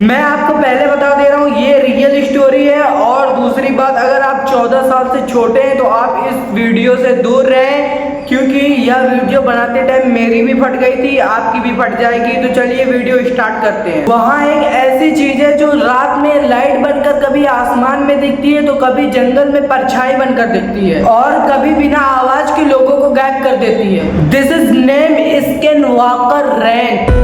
मैं आपको पहले बता दे रहा हूँ ये रियल स्टोरी है। और दूसरी बात, अगर आप 14 साल से छोटे हैं तो आप इस वीडियो से दूर रहें, क्योंकि यह वीडियो बनाते टाइम मेरी भी फट गई थी, आपकी भी फट जाएगी। तो चलिए वीडियो स्टार्ट करते हैं। वहाँ एक ऐसी चीज है जो रात में लाइट बनकर कभी आसमान में दिखती है तो कभी जंगल में परछाई बनकर दिखती है और कभी बिना आवाज के लोगों को गायब कर देती है। This is name skinwalker ranch.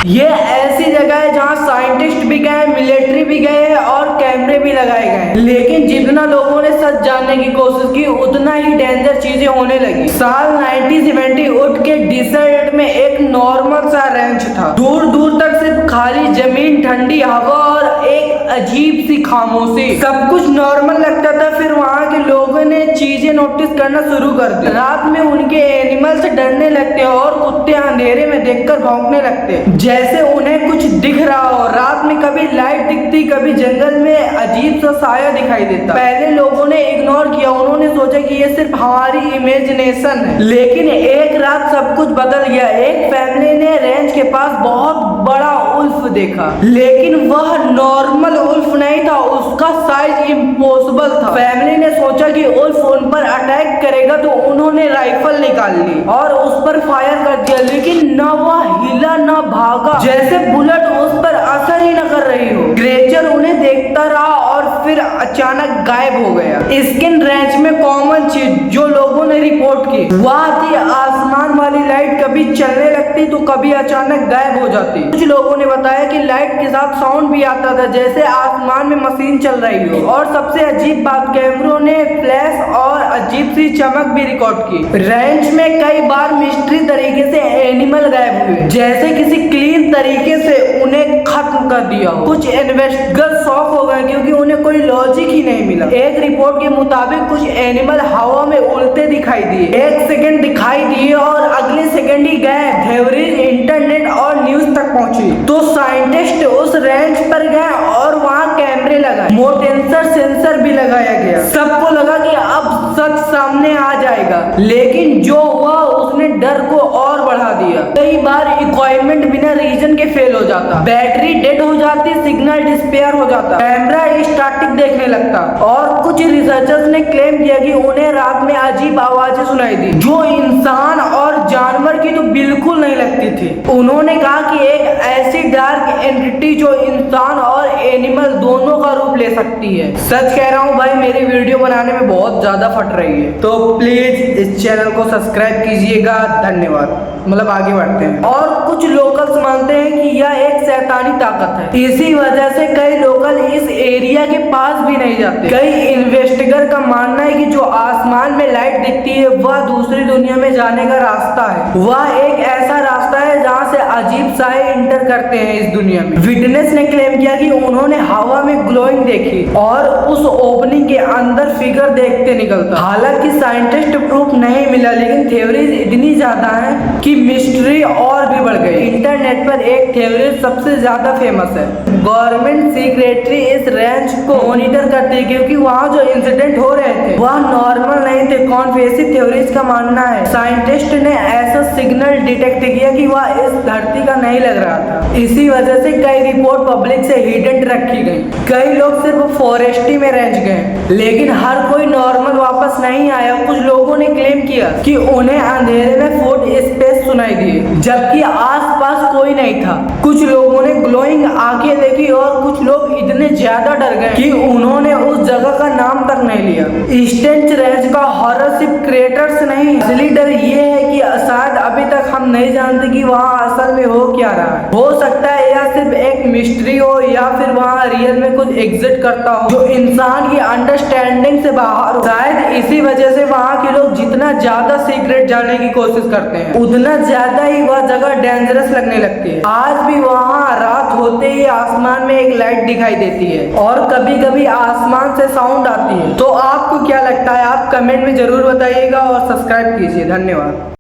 ये ऐसी जगह है जहाँ साइंटिस्ट भी गए, मिलिट्री भी गए और कैमरे भी लगाए गए, लेकिन जितना लोगों ने सच जानने की कोशिश की उतना ही डेंजर चीजें होने लगी। साल 1970 उठ के डिसर्ट में एक नॉर्मल सा रेंच था। दूर दूर तक सिर्फ खाली जमीन, ठंडी हवा और एक अजीब सी खामोशी। सब कुछ नॉर्मल लगता था, फिर वहाँ के लोगों ने चीजें नोटिस करना शुरू कर दी। रात में उनके एनिमल्स डरने लगते और कुत्ते अंधेरे में देखकर भौंकने लगते, जैसे उन्हें कुछ दिख रहा हो। रात में कभी लाइट दिखती, कभी जंगल में अजीब सा साया दिखाई देता। पहले लोगों ने इग्नोर किया, उन्होंने सोचा कि ये सिर्फ हमारी इमेजिनेशन है। लेकिन एक रात सब कुछ बदल गया। एक फैमिली ने रेंच के पास बहुत बड़ा उल्फ देखा, लेकिन वह नॉर्मल उल्फ नहीं था, उसका साइज इम्पॉसिबल था। फैमिली ने सोचा कि उल्फ उन पर अटैक करेगा, तो उन्होंने राइफल निकाल ली और उस पर फायर कर दिया, लेकिन न वह हिला न भागा, जैसे बुलेट उस पर असर ही न कर रही हो। क्रिएचर उन्हें देखता रहा और फिर अचानक गायब हो गया। स्किन रेंच में कॉमन चीज जो लोगों ने रिपोर्ट की वह थी आसमान वाली लाइट। कभी चलने लगती तो कभी अचानक गायब हो जाती। कुछ लोगों ने बताया कि लाइट के साथ साउंड भी आता था, जैसे आसमान में मशीन चल रही हो। और सबसे अजीब बात, कैमरों ने फ्लैश और अजीब सी चमक भी रिकॉर्ड की। रेंच में कई बार मिस्ट्री तरीके से एनिमल गायब हुए, जैसे किसी क्लीन तरीके से उन्हें खत्म कर दिया हो। कुछ इन्वेस्टिगर शॉक हो गए क्योंकि उन्हें कोई लॉजिक ही नहीं मिला। एक रिपोर्ट के मुताबिक कुछ एनिमल हवा में उड़ते दिखाई दिए, एक सेकंड दिखाई दिए और अगले सेकंड ही गए। थ्योरीज इंटरनेट और न्यूज तक पहुंची, तो साइंटिस्ट उस रेंच पर गए और वहां कैमरे लगाए, मोटेंसर सेंसर भी लगाया गया। सबको लगा कि अब सच सामने आ जाएगा, लेकिन जो हुआ उसने डर को और बढ़ा दिया। कई बार इक्विपमेंट बिना रीजन के फेल हो जाता, बैटरी डेड हो जाती, सिग्नल डिस्पेयर हो जाता, कैमरा स्टैटिक देखने लगता। और कुछ रिसर्चर्स ने क्लेम किया कि उन्हें रात में अजीब आवाजें सुनाई दी, जो इंसान और जानवर की तो बिल्कुल नहीं लगती थी। उन्होंने कहा कि एक ऐसी डार्क एंटिटी जो इंसान और एनिमल दोनों का रूप ले सकती है। सच कह रहा हूँ भाई, मेरी वीडियो बनाने में बहुत ज्यादा फट रही है, तो प्लीज इस चैनल को सब्सक्राइब कीजिएगा। धन्यवाद। मतलब आगे बढ़ते हैं। और कुछ लोकल्स मानते हैं कि यह एक शैतानी ताकत है, इसी वजह से कई लोकल इस एरिया के पास भी नहीं जाते। कई इन्वेस्टिगर का मानना है कि जो आसमान में लाइट दिखती है वह दूसरी दुनिया में जाने का रास्ता है। वह एक ऐसा रास्ता है जहाँ से अजीब साए इंटर करते हैं इस दुनिया में। विटनेस ने क्लेम किया कि उन्होंने हवा में ग्लोइंग देखी और उस ओपनिंग के अंदर फिगर देखते निकलता। हालांकि साइंटिस्ट प्रूफ नहीं मिला, लेकिन थ्योरीज इतनी ज्यादा है कि मिस्ट्री और भी बढ़ गई। इंटरनेट पर एक थ्योरी सबसे ज्यादा फेमस है। गवर्नमेंट सेक्रेटरी इस रेंच को मॉनिटर करती है क्योंकि वहाँ जो इंसिडेंट हो रहे थे वह नॉर्मल नहीं थे। कॉन्स्पिरेसी थ्योरीज का मानना है साइंटिस्ट ने ऐसा सिग्नल डिटेक्ट किया कि वह इस धरती का नहीं लग रहा था। इसी वजह से कई रिपोर्ट पब्लिक से हिडन रखी गई। कई लोग सिर्फ फॉरेस्टी में रेंच गए, लेकिन हर कोई नॉर्मल वापस नहीं आया। कुछ लोगों ने क्लेम किया कि उन्हें अंधेरे में फुट स्पेस सुनाई दिए, जबकि आसपास कोई नहीं था। कुछ लोगों ने ग्लोइंग आंखें देखी और कुछ लोग इतने ज्यादा डर गए कि उन्होंने उस जगह का नाम तक नहीं लिया। स्टेंच रेंच का हॉरर सिर्फ क्रिएटर्स नहीं, असली डर ये है कि शायद अभी तक हम नहीं जानते कि वहाँ असल में हो क्या रहा है। हो सकता है यह सिर्फ एक मिस्ट्री हो या फिर वहाँ रियल में कुछ एग्जिस्ट करता हो जो इंसान की अंडरस्टैंडिंग से बाहर हो। शायद इसी वजह से वहाँ के लोग जितना ज्यादा सीक्रेट जानने की कोशिश करते हैं उतना ज्यादा ही वह जगह डेंजरस लगने लगती है। आज भी वहाँ रात होते ही आसमान में एक लाइट दिखाई देती है और कभी कभी आसमान से साउंड आती है। तो आपको क्या लगता है? आप कमेंट में जरूर बताइएगा और सब्सक्राइब कीजिए। धन्यवाद।